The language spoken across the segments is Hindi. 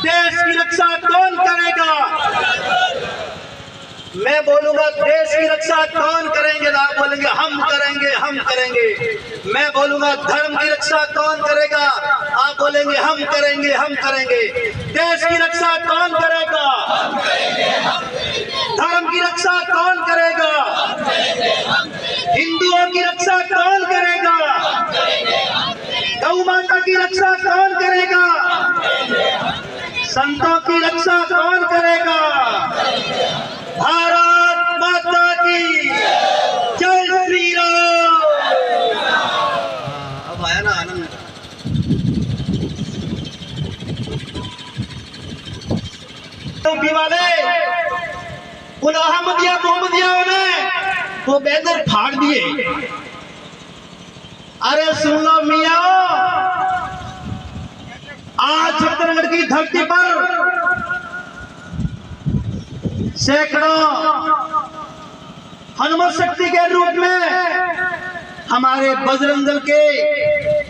देश की रक्षा कौन करेगा? मैं बोलूंगा देश की रक्षा कौन करेंगे तो आप बोलेंगे हम करेंगे, हम करेंगे। मैं बोलूंगा धर्म की रक्षा कौन करेगा, आप बोलेंगे हम करेंगे, हम करेंगे। देश की रक्षा कौन करेगा? धर्म की रक्षा कौन करेगा? हिंदुओं की रक्षा कौन करेगा? गौ माता की रक्षा कौन करेगा? संतों की रक्षा कौन करेगा? भारत माता की जय श्री राम। अब आया ना आनंद। टोपी वाले उन अहमदिया मोहम्मदियाओं ने वो बैनर फाड़ दिए। अरे सुन लो मियां, आज छत्तीसगढ़ की धरती पर सैकड़ों हनुमान शक्ति के रूप में हमारे बजरंग दल के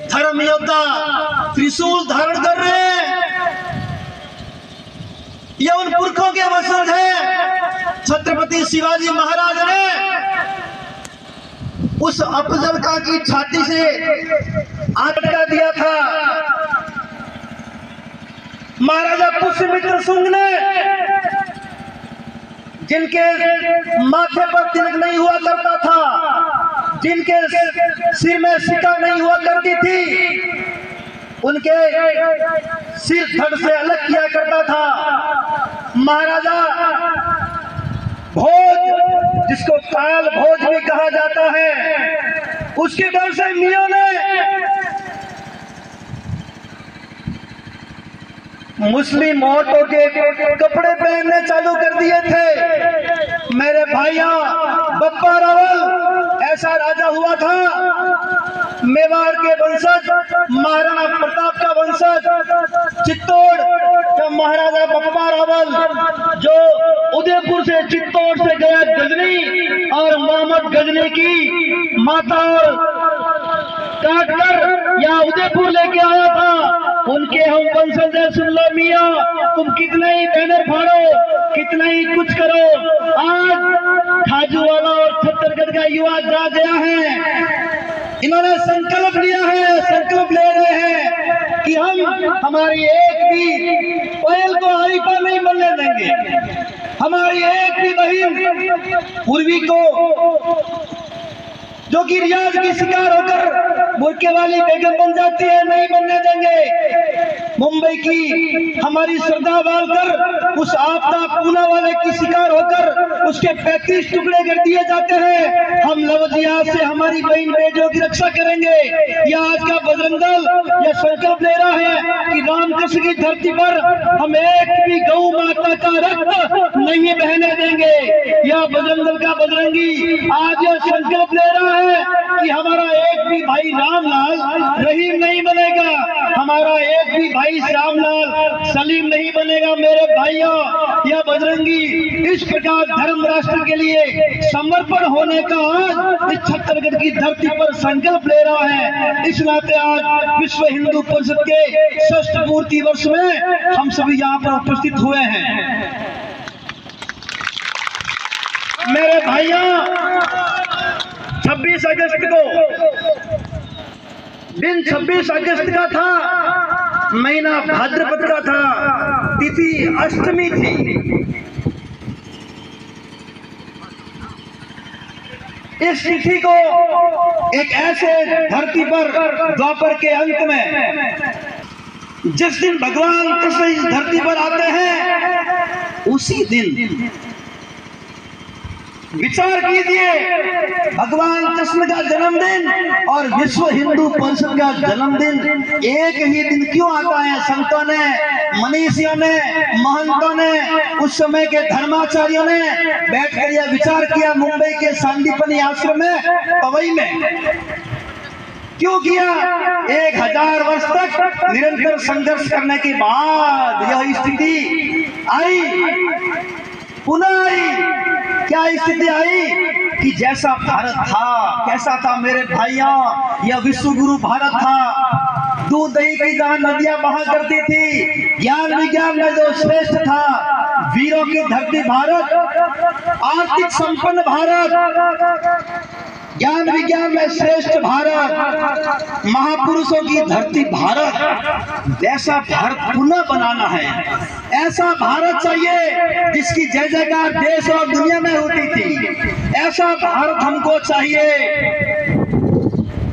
धर्म योद्धा त्रिशूल धारण कर रहे हैं। ये उन पुरखों के वंशज है। छत्रपति शिवाजी महाराज ने उस अफजल खां की छाती से आटका दिया था। महाराजा पुष्यमित्र शुंग ने जिनके माथे पर तिलक नहीं हुआ करता था, जिनके सिर में सिक्का नहीं हुआ करती थी, उनके सिर धड़ से अलग किया करता था। महाराजा भोज, जिसको काल भोज भी कहा जाता है, उसके डर से मियों ने मुस्लिम औरतों के कपड़े पहनने चालू कर दिए थे। मेरे भाइयों, बप्पा रावल ऐसा राजा हुआ था, मेवाड़ के वंशज, महाराणा प्रताप का वंशज, चित्तौड़ का महाराजा बप्पा रावल, जो उदयपुर से चित्तौड़ से गया गजनी और मोहम्मद गजनी की माता और काट कर या उदयपुर लेके आया था। उनके हम वंशज है। सुन लो मियां, तुम कितना ही बैनर फाड़ो, कितना ही कुछ करो, आज खाजूवाला और छत्तीसगढ़ का युवा जा गया है। इन्होंने संकल्प लिया है, संकल्प ले रहे हैं कि हम हमारी एक भी पहल को हरीफा नहीं बनने देंगे। हमारी एक भी बहन पूर्वी को जो कि रियाज की शिकार होकर बुरके वाली बेगम बन जाती है, नहीं बनने देंगे। मुंबई की हमारी श्रद्धा बालकर उस आपदा पूना वाले की शिकार होकर उसके 35 टुकड़े कर दिए जाते हैं। हम लवजिया से हमारी बहन बेटियों की रक्षा करेंगे। यह आज का बजरंग दल यह संकल्प ले रहा है कि रामकृष्ण की धरती पर हम एक भी गौ माता का रक्त नहीं बहने देंगे। यह बजरंग दल का बजरंगी आज यह संकल्प ले रहा है कि हमारा एक भी भाई रामलाल रहीम नहीं बनेगा, हमारा एक भी भाई श्यामलाल सलीम नहीं बनेगा। मेरे भाइयों, यह बजरंगी इस प्रकार धर्म राष्ट्र के लिए समर्पण होने का आज इस छत्तीसगढ़ की धरती पर संकल्प ले रहा है। इस नाते आज विश्व हिंदू परिषद के 6ठ मूर्ति वर्ष में हम सभी यहाँ पर उपस्थित हुए हैं। मेरे भाइयों, 26 अगस्त को दिन 26 अगस्त का था, महीना भाद्रपद का था, तिथि अष्टमी थी। इस तिथि को एक ऐसे धरती पर द्वापर के अंत में जिस दिन भगवान कृष्ण इस धरती पर आते हैं, उसी दिन विचार कीजिए, भगवान कृष्ण का जन्मदिन और विश्व हिंदू परिषद का जन्मदिन एक ही दिन क्यों आता है? संतों ने, मनीषियों ने, महंतों ने, उस समय के धर्माचार्यों ने बैठकर यह विचार किया। मुंबई के सांदीपनी आश्रम में, पवई में क्यों किया? 1000 वर्ष तक निरंतर संघर्ष करने के बाद यह स्थिति आई, पुनः आई। क्या स्थिति आई कि जैसा भारत था, कैसा था मेरे भाइयों? यह विश्व गुरु भारत था। दूध दही की जहां नदियां बहा करती थी, ज्ञान विज्ञान में जो श्रेष्ठ था, वीरों की धरती भारत, आर्थिक संपन्न भारत, ज्ञान विज्ञान में श्रेष्ठ भारत, महापुरुषों की धरती भारत, जैसा भारत पुनः बनाना है। ऐसा भारत चाहिए जिसकी जय जयकार देश और दुनिया में होती थी। ऐसा भारत हमको चाहिए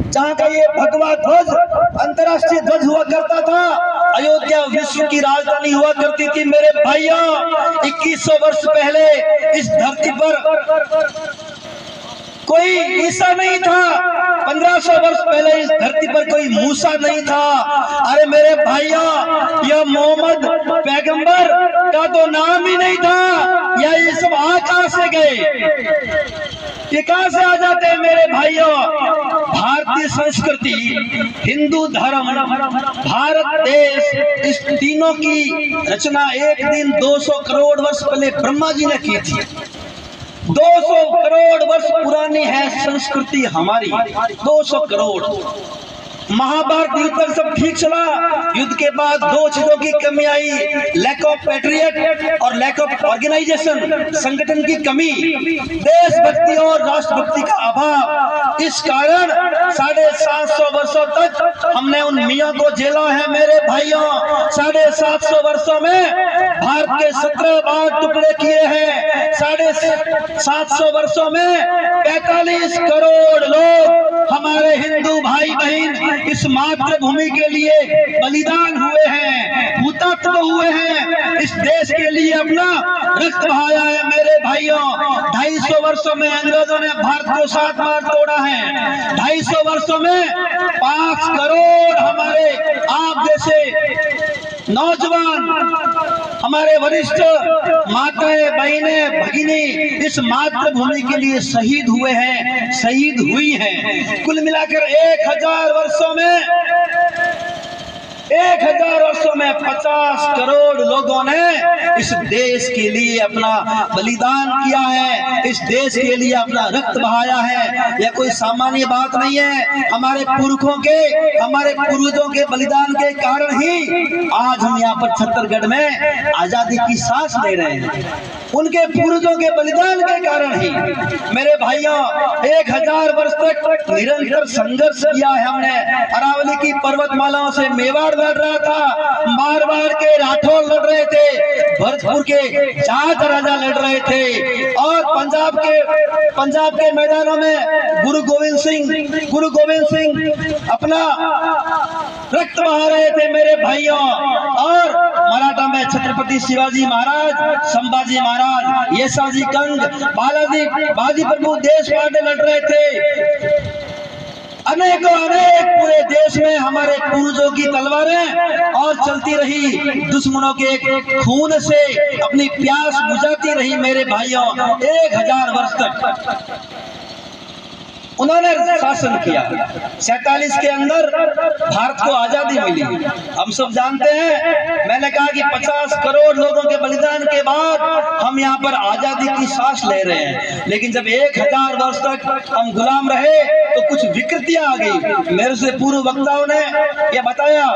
जहाँ का ये भगवा ध्वज, अंतर्राष्ट्रीय ध्वज हुआ करता था। अयोध्या विश्व की राजधानी हुआ करती थी मेरे भाइयों। 2100 वर्ष पहले इस धरती पर कोई ईसा नहीं था, 1500 वर्ष पहले इस धरती पर कोई मूसा नहीं था। अरे मेरे भाइयों, यह मोहम्मद पैगंबर का तो नाम ही नहीं था। ये सब आकाश से गए, ये कहां से आ जाते हैं मेरे भाइयों? भारतीय संस्कृति, हिंदू धर्म, भारत देश, इस तीनों की रचना एक दिन 200 करोड़ वर्ष पहले ब्रह्मा जी ने की थी। 200 करोड़ वर्ष पुरानी है संस्कृति हमारी, 200 करोड़। महाभारत युद्ध तक सब ठीक चला। युद्ध के बाद दो चीजों की कमी आई, लैक ऑफ पैट्रियट और लैक ऑफ ऑर्गेनाइजेशन, संगठन की कमी, देशभक्ति और राष्ट्रभक्ति का अभाव। इस कारण 750 वर्षों तक हमने उन मियां को झेला है मेरे भाइयों। 750 वर्षों में भारत के 17 बार टुकड़े किए हैं। 750 वर्षों में 45 करोड़ लोग हमारे हिंदू भाई बहन इस मातृभूमि के लिए बलिदान हुए हैं, हुतात्मा हुए हैं, इस देश के लिए अपना रक्त बहाया है मेरे भाइयों। 250 वर्षों में अंग्रेजों ने भारत को 7 बार तोड़ा है। 250 वर्षों में 5 करोड़ हमारे आप जैसे नौजवान, हमारे वरिष्ठ माताएं, बहनें, भगिनी इस मातृभूमि के लिए शहीद हुए हैं, शहीद हुई हैं। कुल मिलाकर 1000 वर्षों में 50 करोड़ लोगों ने इस देश के लिए अपना बलिदान किया है, इस देश के लिए अपना रक्त बहाया है। यह कोई सामान्य बात नहीं है। हमारे पुरखों के, हमारे पूर्वजों के बलिदान के कारण ही आज हम यहाँ पर छत्तीसगढ़ में आजादी की सांस ले रहे हैं। उनके पूर्वजों के बलिदान के कारण ही मेरे भाइयों 1000 वर्ष तक निरंतर संघर्ष किया है हमने। अरावली की पर्वतमालाओं से मेवाड़ लड़ रहा था, मारवाड़ के राठौर लड़ रहे थे, भरतपुर के जाट राजा लड़ रहे थे, और पंजाब के मैदानों में गुरु गोविंद सिंह अपना रक्त बहा रहे थे मेरे भाइयों। और मराठा में छत्रपति शिवाजी महाराज, संभाजी महाराज, येसाजी कंग, बाजी प्रभु देशपांडे लड़ रहे थे। अनेक पूरे देश में हमारे पूर्वजों की तलवारें और चलती रही, दुश्मनों के खून से अपनी प्यास बुझाती रही मेरे भाइयों। 1000 वर्ष तक उन्होंने शासन किया। 47 के अंदर भारत को आजादी मिली। हम सब जानते हैं, मैंने कहा कि 50 करोड़ लोगों के बलिदान के बाद हम यहाँ पर आजादी की सांस ले रहे हैं। लेकिन जब 1000 वर्ष तक हम गुलाम रहे तो कुछ विकृतियां आ गई। मेरे से पूर्व वक्ताओं ने यह बताया,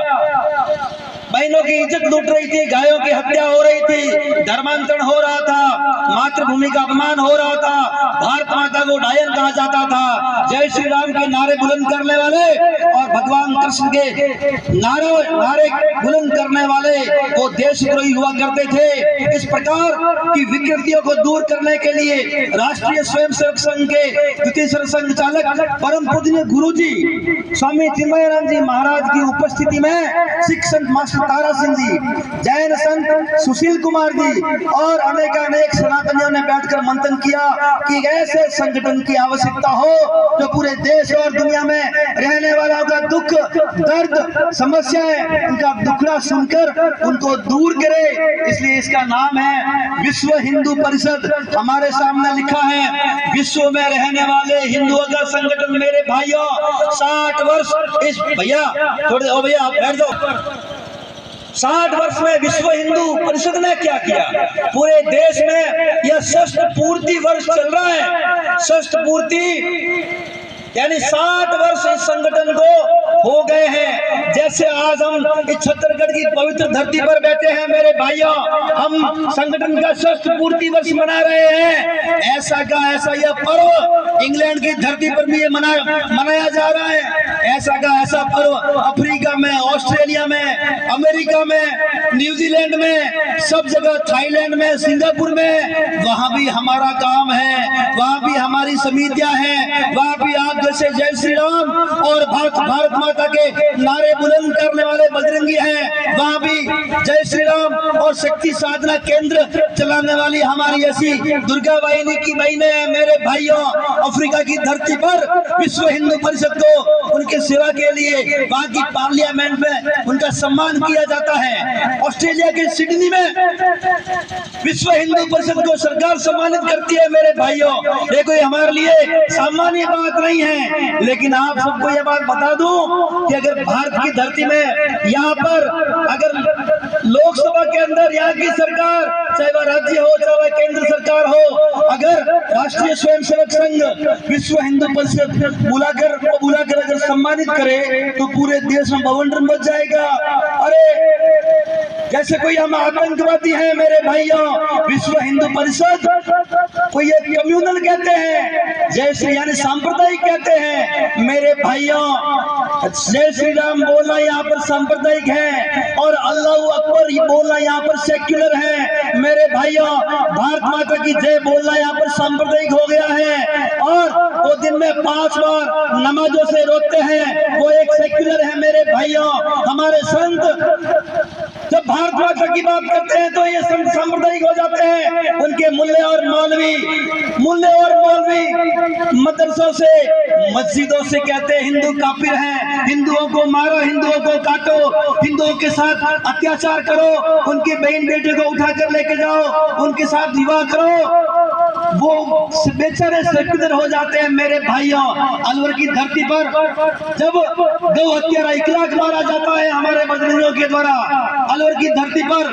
बहनों की इज्जत लूट रही थी, गायों की हत्या हो रही थी, धर्मांतरण हो रहा था, मातृभूमि का अपमान हो रहा था, भारत माता को डायन कहा जाता था, जय श्री राम के नारे बुलंद करने वाले और भगवान कृष्ण के नारे बुलंद करने वाले वो देशद्रोही हुआ करते थे। इस प्रकार की विकृतियों को दूर करने के लिए राष्ट्रीय स्वयंसेवक संघ के द्वितीय संचालक परम पूजनीय गुरु जी स्वामी चिन्मयानंद जी महाराज की उपस्थिति में सिख संत मास्टर तारा सिंह जी, जैन संत सुशील कुमार जी और अनेक सनातनियों ने बैठकर मंथन किया कि ऐसे संगठन की आवश्यकता हो जो पूरे देश और दुनिया में रहने वालों का दुख, दर्द, समस्याएं, उनका दुखड़ा सुनकर उनको दूर करे। इसलिए इसका नाम है विश्व हिंदू परिषद। हमारे सामने लिखा है विश्व में रहने वाले हिंदुओं का संगठन। मेरे भाइयों 60 वर्ष इस भैया आप बैठ जाओ। 60 वर्ष में विश्व हिंदू परिषद ने क्या किया? पूरे देश में यह षष्ठ पूर्ति वर्ष चल रहा है। षष्ठ पूर्ति यानी 60 वर्ष इस संगठन को हो गए हैं। जैसे आज हम इस छत्तीसगढ़ की पवित्र धरती पर बैठे हैं मेरे भाइयों, हम संगठन का 60 पूर्ति वर्ष मना रहे हैं। ऐसा का ऐसा यह पर्व इंग्लैंड की धरती पर भी मनाया जा रहा है। ऐसा का ऐसा पर्व अफ्रीका में, ऑस्ट्रेलिया में, अमेरिका में, न्यूजीलैंड में, सब जगह, थाईलैंड में, सिंगापुर में, वहां भी हमारा काम है, वहां भी हमारी समितियां हैं, वहां भी आप जैसे जय श्री राम और भारत माता के नारे बुलंद करने वाले बजरंगी हैं, वहां भी जय श्री राम और शक्ति साधना केंद्र चलाने वाली हमारी ऐसी दुर्गा वाहिनी की बहनें हैं मेरे भाइयों। अफ्रीका की धरती पर विश्व हिंदू परिषद को उनके सेवा के लिए वहां की पार्लियामेंट में उनका सम्मान किया जाता है। ऑस्ट्रेलिया के सिडनी में विश्व हिंदू परिषद को सरकार सम्मानित करती है मेरे भाइयों। ये कोई हमारे लिए सामान्य बात नहीं है, लेकिन आप सबको यह बात बता दूं कि अगर भारत की धरती में यहाँ पर अगर लोकसभा के अंदर यहाँ की सरकार, चाहे वह राज्य हो चाहे वह केंद्र सरकार हो, अगर राष्ट्रीय स्वयंसेवक संघ विश्व हिंदू परिषद बुलाकर अगर सम्मानित करे तो पूरे देश में बवंडर मच जाएगा। अरे जैसे कोई हम आतंकवादी हैं मेरे भाइयों, विश्व हिंदू परिषद को ये कम्युनल कहते हैं, जय श्री यानी सांप्रदायिक कहते हैं मेरे भाइयों। जय श्री राम बोलना यहाँ पर सांप्रदायिक है और अल्लाह अकबर बोलना यहाँ पर सेक्युलर है मेरे भाइयों। भारत माता की जय बोलना यहाँ पर सांप्रदायिक हो गया है और वो दिन में 5 बार नमाजों से रोकते हैं, वो एक सेक्युलर है मेरे भाइयों। हमारे संत जब भारत माता की बात करते हैं तो ये संत सांप्रदायिक हो जाते हैं। उनके मुल्ले और मौलवी मदरसों से, मस्जिदों से कहते हैं हिंदू काफिर हैं, हिंदुओं को मारो, हिंदुओं को काटो, हिंदुओं के साथ अत्याचार करो, उनके बहन बेटे को उठाकर लेके जाओ, उनके साथ विवाह करो। वो बेचारे सेक्युलर हो जाते हैं मेरे भाइयों। अलवर की धरती पर जब गौ हत्या इकलाक मारा जाता है हमारे बजरंगियों के द्वारा, अलवर की धरती पर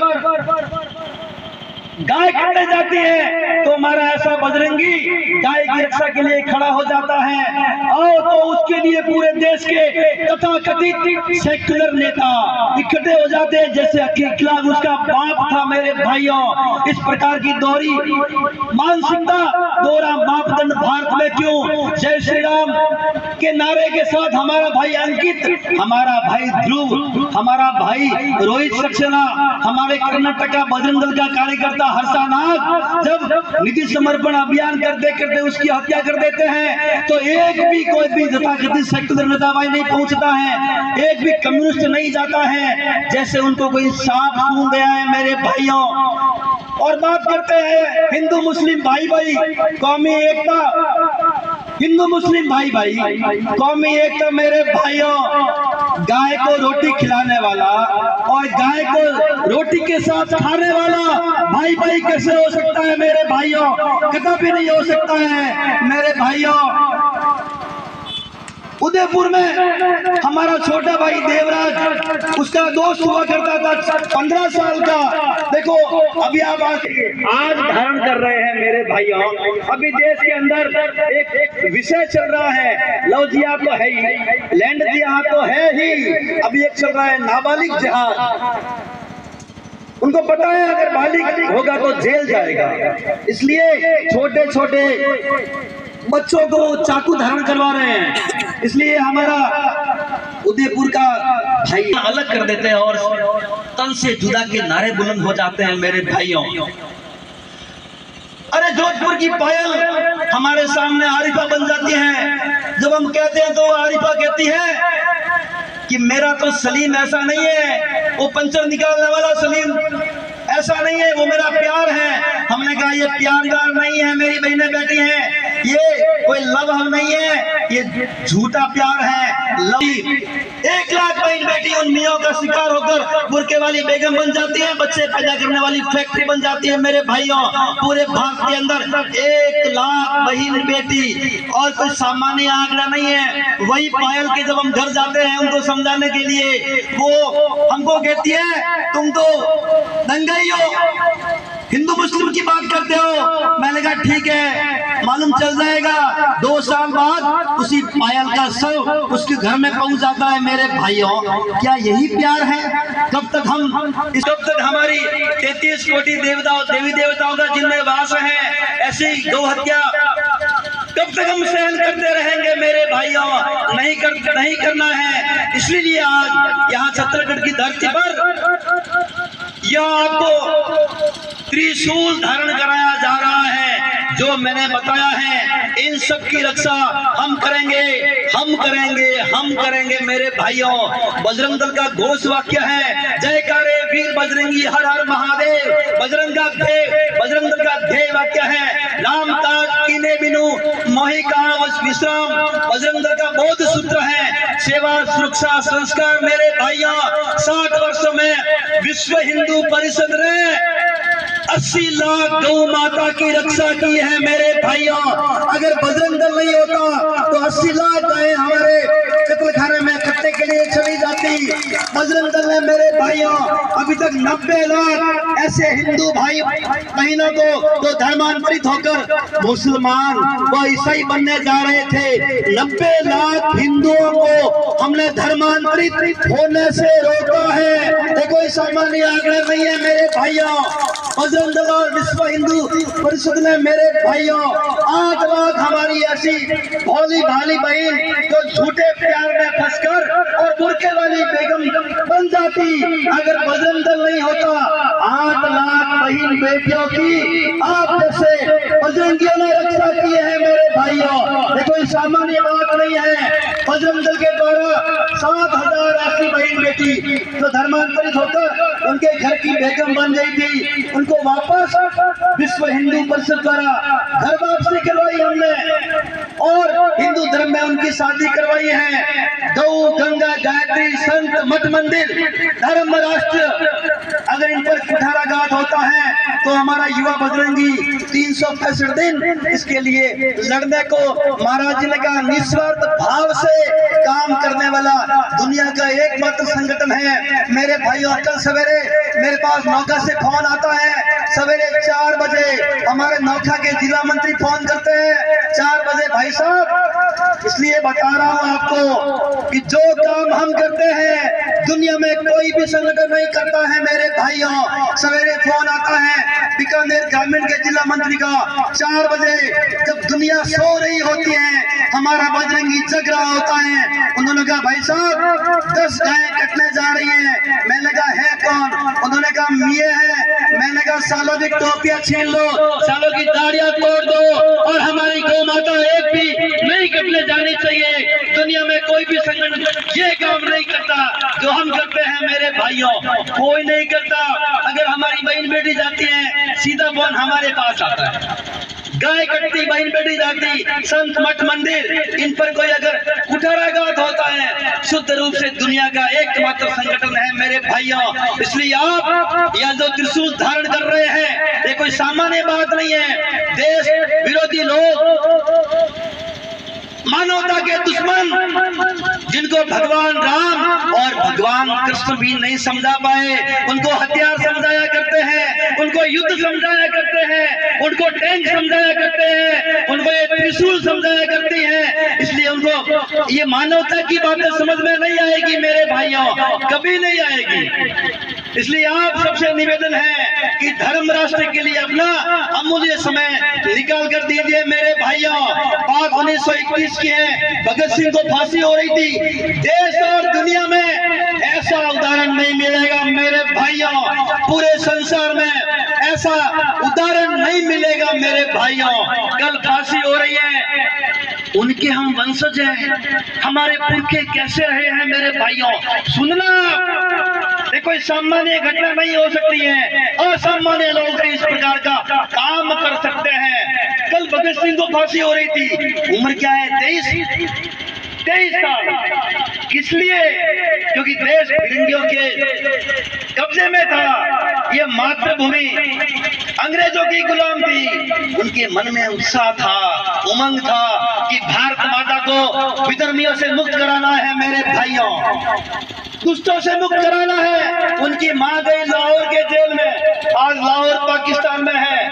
गाय काटे जाती है तो हमारा ऐसा बजरंगी गाय की रक्षा के लिए खड़ा हो जाता है और तो उसके लिए पूरे देश के तथाकथित सेक्युलर नेता इकट्ठे हो जाते हैं। जैसे अखिलाफ उसका बाप था मेरे भाइयों। इस प्रकार की दोहरी मानसिकता, दोहरा मापदंड भारत में क्यों? जय श्री राम के नारे के साथ हमारा भाई अंकित, हमारा भाई ध्रुव, हमारा भाई रोहित सक्सेना, हमारे कर्नाटक का बजरंग दल का कार्यकर्ता हर्षानाग जब निधि समर्पण अभियान करते उसकी हत्या कर देते हैं तो एक भी कोई भी तथाकथित सेक्युलर नेता भाई नहीं पहुंचता है, एक भी कम्युनिस्ट नहीं जाता है, जैसे उनको कोई सांप सूंघ गया है मेरे भाइयों। और बात करते हैं हिंदू मुस्लिम भाई भाई कौमी एकता, हिंदू मुस्लिम भाई भाई कौमी एकता मेरे भाइयों। गाय को रोटी खिलाने वाला और गाय को रोटी के साथ खाने वाला भाई भाई कैसे हो सकता है मेरे भाइयों? कदापि नहीं हो सकता है मेरे भाइयों। उदयपुर में हमारा छोटा भाई देवराज, उसका दोस्त हुआ करता था 15 साल का। देखो अभी आप आज धारण कर रहे हैं मेरे भाइयों। अभी देश के अंदर एक विषय चल रहा है, लव जिहाद तो है ही, लैंड जिहाद तो है ही, अभी एक चल रहा है नाबालिग जिहाद। उनको पता है अगर बालिग होगा तो जेल जाएगा, इसलिए छोटे छोटे बच्चों को चाकू धारण करवा रहे हैं। इसलिए हमारा उदयपुर का भाई अलग कर देते हैं और तन से जुदा के नारे बुलंद हो जाते हैं मेरे भाइयों। अरे जोधपुर की पायल हमारे सामने आरिफा बन जाती है। जब हम कहते हैं तो आरिफा कहती है कि मेरा तो सलीम ऐसा नहीं है, वो पंचर निकालने वाला सलीम ऐसा नहीं है, वो मेरा प्यार है। हमने कहा ये प्यार व्यार नहीं है मेरी बहनें बैठी हैं, ये कोई लव नहीं है, ये झूठा प्यार है। लव 1 लाख बहन बेटी उन मियों का शिकार होकर बुरके वाली बेगम बन जाती है, बच्चे पैदा करने वाली फैक्ट्री बन जाती है मेरे भाइयों। पूरे भारत के अंदर 1 लाख बहन बेटी और कोई सामान्य आंकड़ा नहीं है। वही पायल के जब हम घर जाते हैं उनको समझाने के लिए, वो हमको कहती है तुम तो दंगाई हो, हिंदू मुस्लिम की बात करते हो। मैंने कहा ठीक है, मालूम चल जाएगा 2 साल बाद उस उसी पायल का शव उसके घर में पहुंच जाता है। मेरे भाइयों, क्या यही प्यार है? कब तक हमारी 33 कोटि देवी देवताओं का जिनमें वास है, ऐसी गौ हत्या कब तक हम सहन करते रहेंगे? मेरे भाइयों, नहीं करना है। इसलिए आज यहाँ छत्तीसगढ़ की धरती पर यह आपको त्रिशूल धारण कराया जा रहा है। जो मैंने बताया है, इन सब की रक्षा हम करेंगे मेरे भाइयों। बजरंग दल का घोष वाक्य है, जयकारे वीर बजरंगी, हर हर महादेव। बजरंग दल का ध्येय वाक्य है, राम काज कीने बिनु मोहि कहां विश्राम। बजरंग दल का बोध सूत्र है, सेवा सुरक्षा संस्कार। मेरे भाइयों, 60 वर्षों में विश्व हिंदू परिषद ने 80 लाख गौ माता की रक्षा की है। मेरे भाइयों, अगर बजरंग दल नहीं होता तो 80 लाख गायें हमारे कत्लखाने में कटने के लिए चली जाती। बजरंग दल ने मेरे भाइयों अभी तक 90 लाख ऐसे हिंदू भाई बहनों को जो धर्मांतरित होकर मुसलमान व ईसाई बनने जा रहे थे, 90 लाख हिंदुओं को हमने धर्मांतरित होने से रोका है। ये कोई सामान्य आंकड़े नहीं है मेरे भाइयों। बजरंग दल और विश्व हिंदू परिषद ने मेरे भाइयों 8 लाख हमारी ऐसी भोली भाली बहन जो झूठे प्यार में फंसकर और बुरके वाली बेगम बन जाती, अगर बजरंग दल नहीं होता, 8 लाख बहन बेटियों की आप जैसे बजरंगियों ने रक्षा की है। मेरे भाइयों, ये कोई सामान्य बात नहीं है। बजरंग दल के द्वारा 7,000 ऐसी बहन बेटी जो धर्मांतरित होकर उनके घर की बेगम बन गई थी, उनको वापस विश्व हिंदू परिषद द्वारा घर वापसी करवाई हमने और हिंदू धर्म में उनकी शादी करवाई है। गौ, गंगा, गायत्री, संत, मठ, मंदिर, धर्म, राष्ट्र, अगर इन पर कुठाराघात होता है तो हमारा युवा बजरंगी 365 दिन इसके लिए लड़ने को महाराज जी ने कहा, निस्वार्थ भाव से काम करने वाला दुनिया का एकमात्र संगठन है। मेरे भाइयों, कल सवेरे मेरे पास नौका से फोन आता है, सवेरे 4 बजे हमारे नौका के जिला मंत्री फोन करते हैं, 4 बजे भाई साहब। इसलिए बता रहा हूं आपको कि जो काम हम करते हैं दुनिया में कोई भी संगठन नहीं करता है। मेरे भाइयों, सवेरे फोन आता है बीकानेर ग्रामीण के जिला मंत्री का, 4 बजे जब दुनिया सो रही होती है, हमारा बजरंगी जग रहा होता है। उन्होंने कहा, भाई साहब 10 गायें कटने जा रही हैं। मैंने कहा, है कौन? उन्होंने कहा, मिये है। मैंने कहा, सालों की टोपियां छीन लो, सालों की दाढ़ियां तोड़ दो और हमारी गौ माता एक भी नहीं कटने जानी चाहिए। दुनिया में कोई भी संगठन ये काम नहीं करता जो हम करते हैं। मेरे भाइयों, कोई नहीं करता। अगर हमारी बहन बेटी जाती है, सीधा फोन हमारे पास आता है। गाय कटती, बहन बेटी जाती, संत, मठ, मंदिर, इन पर कोई अगर कुठाराघात होता है, शुद्ध रूप से दुनिया का एकमात्र संगठन है। मेरे भाइयों, इसलिए आप यह जो त्रिशूल धारण कर रहे हैं, ये कोई सामान्य बात नहीं है। देश विरोधी लोग, मानवता के दुश्मन, जिनको भगवान राम और भगवान कृष्ण भी नहीं समझा पाए, उनको हथियार समझाया करते हैं, उनको युद्ध समझाया करते हैं, उनको टैंक समझाया करते हैं, उनको ये त्रिशूल समझाया करते हैं। इसलिए उनको ये मानवता की बातें समझ में नहीं आएगी। मेरे भाइयों, कभी नहीं आएगी। इसलिए आप सबसे निवेदन है कि धर्म राष्ट्र के लिए अपना अमूल्य समय निकाल कर दीजिए। मेरे भाइयों, बात 1921 की है, भगत सिंह को फांसी हो रही थी। देश और दुनिया में ऐसा उदाहरण नहीं मिलेगा मेरे भाइयों, पूरे संसार में ऐसा उदाहरण नहीं मिलेगा मेरे भाइयों। कल फांसी हो रही है, उनके हम वंशज हैं, हमारे पुरखे कैसे रहे हैं मेरे भाइयों। सुनना, ये कोई सामान्य घटना नहीं हो सकती है। असामान्य लोग इस प्रकार का काम कर सकते हैं। कल भगत सिंह को फांसी हो रही थी, उम्र क्या है? 23 साल। किस लिए? क्योंकि देश फिरंगियों के कब्जे में था। ये मातृभूमि अंग्रेजों की गुलाम थी। उनके मन में उत्साह था, उमंग था कि भारत माता को विधर्मियों से मुक्त कराना है। मेरे भाइयों, दुष्टों से मुक्त कराना है। उनकी मां गई लाहौर के जेल में, आज लाहौर पाकिस्तान में है।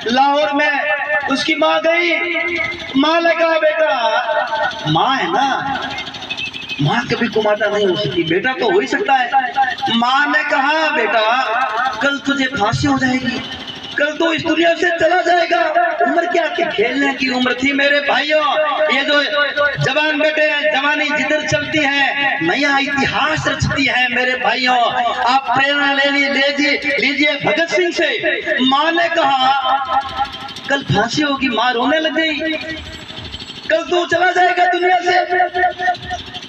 लाहौर में उसकी माँ गई, माँ ने कहा बेटा, माँ है ना, माँ कभी कुमाता नहीं हो सकती, बेटा तो हो ही सकता है। माँ ने कहा बेटा कल तुझे फांसी हो जाएगी, कल तो इस दुनिया से चला जाएगा। उम्र क्या थी, खेलने की उम्र थी मेरे भाइयों। ये जो जवान बेटे हैं, जवानी जिधर चलती है नया इतिहास रचती है मेरे भाइयों। आप प्रेरणा लीजिए भगत सिंह से। माँ ने कहा कल फांसी होगी, माँ रोने लग गई, कल तू चला जाएगा दुनिया से।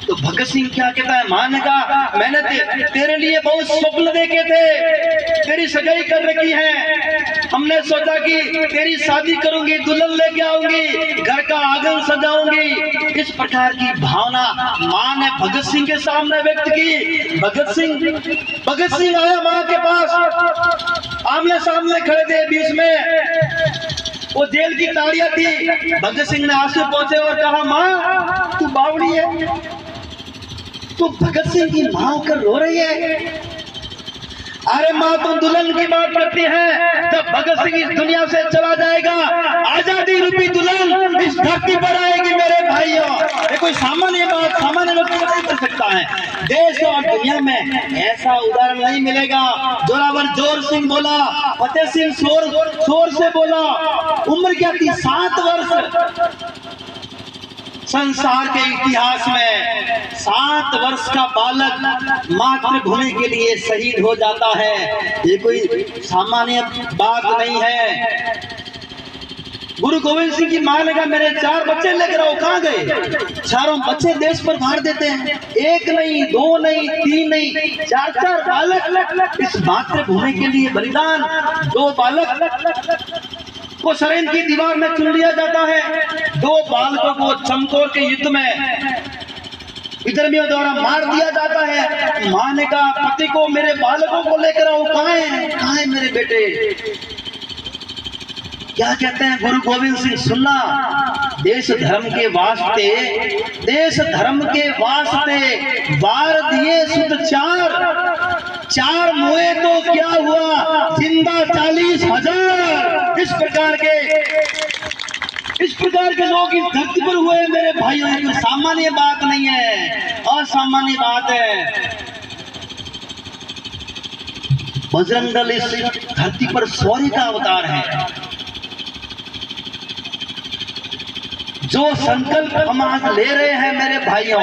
तो भगत सिंह क्या कहता है, माँ ने कहा मैंने तेरे लिए बहुत स्वप्न देखे थे, तेरी सगाई कर रखी है, हमने सोचा कि तेरी शादी करूंगी, दुल्हन लेके आऊंगी, घर का आंगन सजाऊंगी। इस प्रकार की भावना माँ ने भगत सिंह के सामने व्यक्त की। भगत सिंह आया माँ के पास, आमने सामने खड़े थे, बीच में वो जेल की ताड़ियां थी। भगत सिंह ने आंसू पहुंचे और कहा माँ तू बावड़ी है। तो भगत सिंह की माँ होकर रो रही है। अरे माँ तुम दुल्हन की बात करती है, जब भगत सिंह इस दुनिया से चला जाएगा आजादी रूपी दुल्हन इस धरती पर आएगी मेरे भाइयों। ये कोई सामान्य बात सामान्य व्यक्ति नहीं कर सकता है। देश और दुनिया में ऐसा उदाहरण नहीं मिलेगा। जोरावर जोर सिंह बोला, फतेह सिंह शोर से बोला। उम्र क्या थी, 7 वर्ष। संसार के इतिहास में 7 वर्ष का बालक मातृभूमि के लिए शहीद हो जाता है, ये कोई सामान्य बात नहीं है। गुरु गोविंद सिंह की मां ने कहा मेरे 4 बच्चे लेकर आओ, कहां गए? चारों बच्चे देश पर बांट देते हैं। 1 नहीं, 2 नहीं, 3 नहीं, 4 बालक इस मातृभूमि के लिए बलिदान। 2 बालक को सरेन की दीवार में चुन लिया जाता है। 2 बालकों को चमकौर के युद्ध में विधर्मियों द्वारा मार दिया जाता है। मां ने कहा पति को मेरे बालकों को लेकर आओ, कहां है मेरे बेटे? क्या कहते हैं गुरु गोविंद सिंह, सुनना, देश धर्म के वास्ते वार दिए सुध 4 मुए तो क्या हुआ, जिंदा 40,000। इस प्रकार के लोग इस धरती पर हुए मेरे भाइयों। ये कोई सामान्य बात नहीं है, असामान्य बात है। बजरंग दल इस धरती पर शौर्य का अवतार है। जो संकल्प हम आज ले रहे हैं मेरे भाइयों,